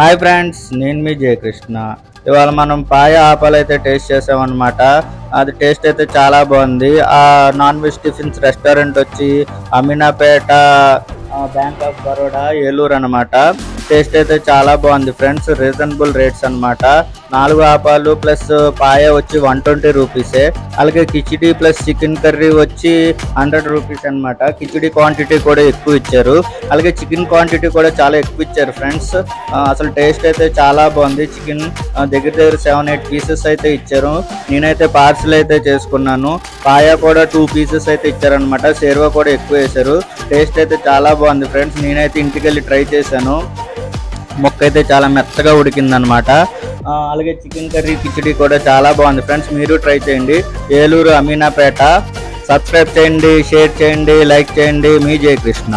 Hi friends, నేను మీ జయకృష్ణ. ఇవాళ మనం పాయ ఆపాలు అయితే టేస్ట్ చేసామన్నమాట. అది టేస్ట్ అయితే చాలా బాగుంది. ఆ నాన్ వెజ్ టిఫిన్స్ రెస్టారెంట్ వచ్చి అమీనాపేట బ్యాంక్ ఆఫ్ బరోడా ఏలూరు అనమాట. టేస్ట్ అయితే చాలా బాగుంది ఫ్రెండ్స్. రీజనబుల్ రేట్స్ అనమాట. 4 ఆపాలు ప్లస్ పాయ వచ్చి 120 రూపీసే. అలాగే కిచిడి ప్లస్ చికెన్ కర్రీ వచ్చి 100 రూపీస్ అనమాట. కిచిడి క్వాంటిటీ కూడా ఎక్కువ ఇచ్చారు, అలాగే చికెన్ క్వాంటిటీ కూడా చాలా ఎక్కువ ఇచ్చారు ఫ్రెండ్స్. అసలు టేస్ట్ అయితే చాలా బాగుంది. చికెన్ దగ్గర 7-8 పీసెస్ అయితే ఇచ్చారు. నేనైతే పార్సిల్ అయితే చేసుకున్నాను. పాయ కూడా 2 పీసెస్ అయితే ఇచ్చారనమాట. సేర్వా కూడా ఎక్కువ వేశారు. టేస్ట్ అయితే చాలా బాగుంది ఫ్రెండ్స్. నేనైతే ఇంటికి వెళ్ళి ట్రై చేశాను. మొక్క అయితే చాలా మెత్తగా ఉడికిందనమాట. అలాగే చికెన్ కర్రీ కిచిడి కూడా చాలా బాగుంది ఫ్రెండ్స్. మీరు ట్రై చేయండి. ఏలూరు అమీనాపేట. సబ్స్క్రైబ్ చేయండి, షేర్ చేయండి, లైక్ చేయండి. మీ జయకృష్ణ.